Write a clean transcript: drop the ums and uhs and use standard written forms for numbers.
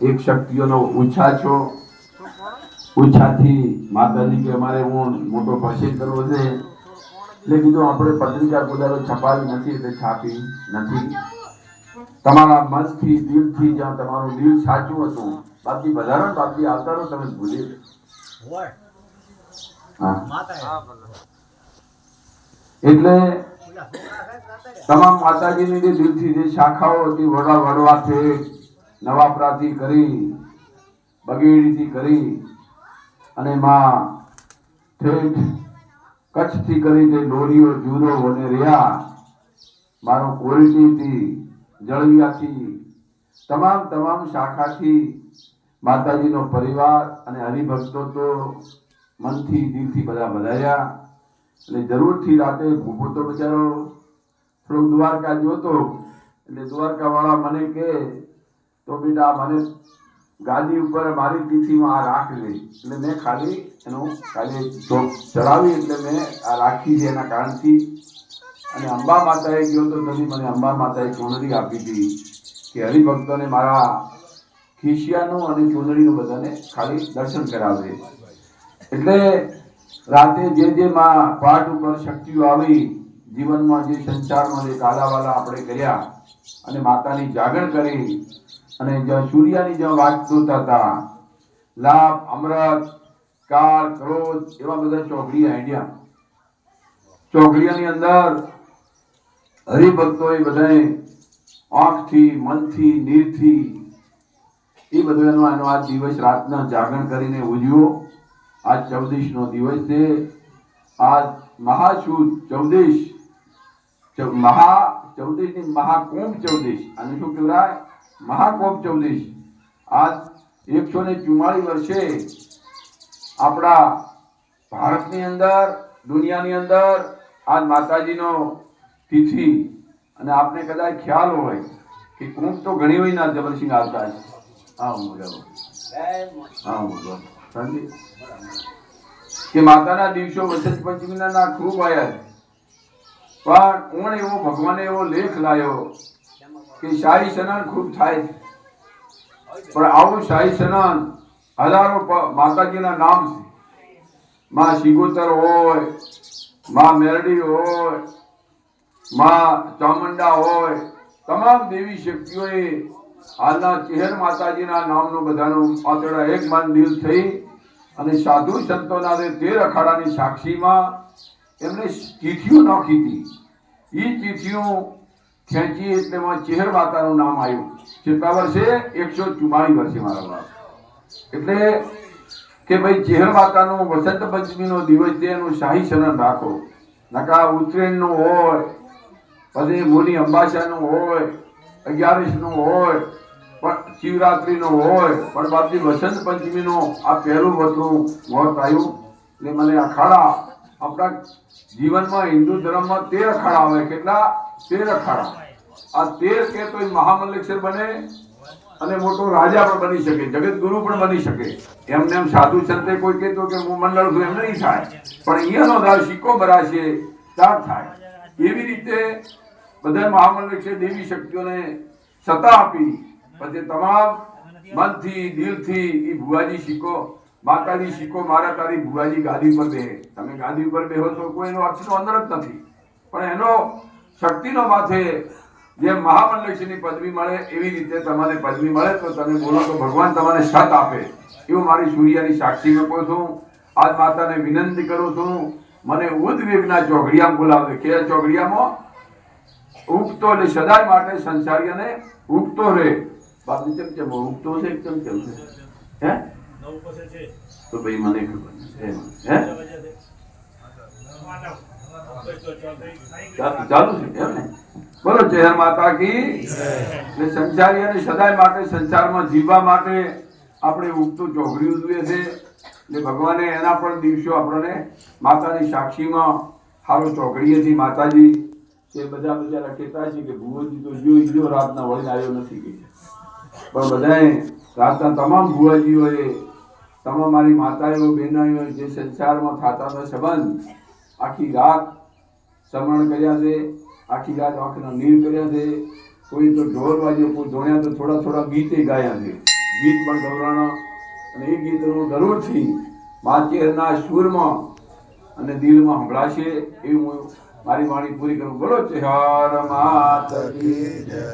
એક શક્તિઓનો ઉછાછો ઉછાથી માતાજી કે અમારે હું મોટો પછેદ કરવો છે એટલે કીધું આપણે પત્રિકા કુદારો છપાવી નથી એટલે છાપી નથી. તમારા મનથી દિલથી જ્યાં તમારું દિલ સાચું હતું બાકી વધારો બાકી આવતા રહો તમે ભૂલી એટલે તમામ માતાજીની જે દિલથી જે શાખાઓ હતી વડવાથી નવાપરાથી કરી બગેડીથી કરી અને માં ઠેઠ કચ્છથી કરી તે દોરીઓ જુદો વને રહ્યા મારો કોરટીથી જળવિયાથી તમામ શાખાથી માતાજીનો પરિવાર અને હરિભક્તો તો મનથી દિલથી બધા વધાર્યા. એટલે જરૂરથી રાતે ભૂપો તો બચારો થોડોક દ્વારકા જોતો એટલે દ્વારકા વાળા મને કે તો બેટા મને ગાદી ઉપર મારી તિથિમાં આ રાખી એટલે મેં ખાલી એનું ખાલી ચડાવી એટલે મેં આ રાખી છે એના કારણથી. અને અંબા માતાએ ગયો તો પછી મને અંબા માતાએ ચૂંદડી આપી હતી કે હરિભક્તોને મારા ખીસિયાનું અને ચૂંદડીનું બધાને ખાલી દર્શન કરાવે. એટલે રાતે જે માં પાઠ ઉપર શક્તિઓ આવી જીવનમાં જે સંસારમાં જે કાલાવાલા આપણે કર્યા અને માતાની જાગરણ કરી અને જ્યાં સૂર્યની જ્યાં વાત જોતા હતા લાભ અમૃત કાળ ક્રોધ એવા બધા ચોકડીયા હેડ્યા. ચોકડીયાની અંદર હરિભક્તો એ બધાએ આંખથી મનથી નીરથી એ બધું એનો આ દિવસ રાતના જાગરણ કરીને ઉજવ્યો. આજ 14 નો દિવસ છે. આજ મહાસુદ 14 ની મહાકુંભ 14 અને શું કહેવાય મહાકુંભ 14. આજ 144 વર્ષે આપણા ભારતની અંદર દુનિયાની અંદર આજ માતાજીનો તિથિ. અને આપને કદાચ ખ્યાલ હોય કે કુંભ તો ઘણી હોય ના જબરસિંહ આવતા છે. કે માતાના દિવસો વસંત પંચમીના ખૂબ આવ્યા પણ ઓણ એવો ભગવાને એવો લેખ લાયો કે શાહી સ્નાન ખૂબ થાય પણ આવું શાહી સ્નાન હજારો માતાજીના નામ છે. માં શિગોતર હોય, માં મેરડી હોય, માં ચામુંડા હોય, તમામ દેવી શક્તિઓએ હાલના ચેહર માતાજીના નામનો બધાનો આતડા એક મન દિલ થઈ અને સાધુ સંતોના 13 અખાડાની સાક્ષીમાં એમને તિથિઓ નાખી હતી. એ તિથિઓ ખેંચી એટલે ચેહર માતાનું નામ આવ્યું. કેટલા વર્ષે 144 વર્ષે મારા બાપ. એટલે કે ભાઈ ચેહર માતાનો વસંત પંચમીનો દિવસ છે એનું શાહી સ્નાન રાખો. નકા ઉત્તરાયણનું હોય પછી મોની અંબાશાનું હોય 11નું હોય પણ શિવરાત્રીનું હોય પણ બાપજી વસંત પંચમીનો આ પહેલું વતરું મોત આવ્યું. એટલે મને અખાડા આપણા જીવનમાં હિન્દુ ધર્મમાં 13 અખાડા આવે. કેટલા 13 અખાડા. આ 13 કે તો મહામલ્લેશ્વર બને અને મોટો રાજા પણ બની શકે, જગત ગુરુ પણ બની શકે. એમને એમ સાધુ સંતે કોઈ કહેતો કે હું મંડળ છું એમ નહીં થાય પણ અહીંયાનો દાર સિક્કો ભરાશે ત્યાર થાય. એવી રીતે બધા મહામંડળ દેવી શક્તિઓને સત્તા આપી પછી તમામ મનથી દિલથી એ ભુવાજી સિક્કો માતાજી સિક્કો મારા તારી ભુવાજી ગાદી પર બેહે. તમે ગાદી ઉપર બેહો તો કોઈનો અક્ષનો અંદર જ નથી પણ એનો શક્તિનો માથે જેમ મહામંડળની પદવી મળે એવી રીતે તમને પદવી મળે તો તમે બોલો તો ભગવાન તમને સત આપે. એવું મારી સૂર્યની સાક્ષીમાં કહું છું. આજ માતાને વિનંતી કરું છું મને ઉદ્વેગના ચોઘડિયામાં બોલાવે કે ચોઘડિયામાં ઉગતો એટલે સદાય માટે સંસારીઓને ઉગતો રહે. બાપની ચમચમ ઉગતો છે એકદમ ચમચમ હે તો ભાઈ મને ખબર હે ચાલુ છે એમ ને. બોલો ચેહર માતા કી. એટલે સંસારીઓને સદાય માટે સંસારમાં જીવવા માટે આપણે ઉગતું ચોઘડિયું જોઈએ છે. એટલે ભગવાને એના પણ દિવસો આપણને માતાની સાક્ષીમાં સારો ચોઘડીએથી માતાજી એ બધા બિચારા કહેતા છે કે ભુવોજી તો જો રાતના વળીને આવ્યો નથી કે પણ બધાએ રાતના તમામ ભુવાજીઓએ તમામ મારી માતાઓ બહેનોએ જે સંસારમાં થતા હતા સંબંધ આખી રાત સમરણ કર્યા છે. આખી રાત આંખના નીર કર્યા છે. કોઈ તો ઢોર વાગ્યો કોઈ ધોણ્યા તો થોડા ગીતે ગાયા છે. ગીત પણ ગૌરાણો અને એ ગીતનું જરૂરથી માચેરના સૂરમાં અને દિલમાં સંભળાશે એવી હું મારી વાણી પૂરી કરું. બોલો ચેહર માત કી જય.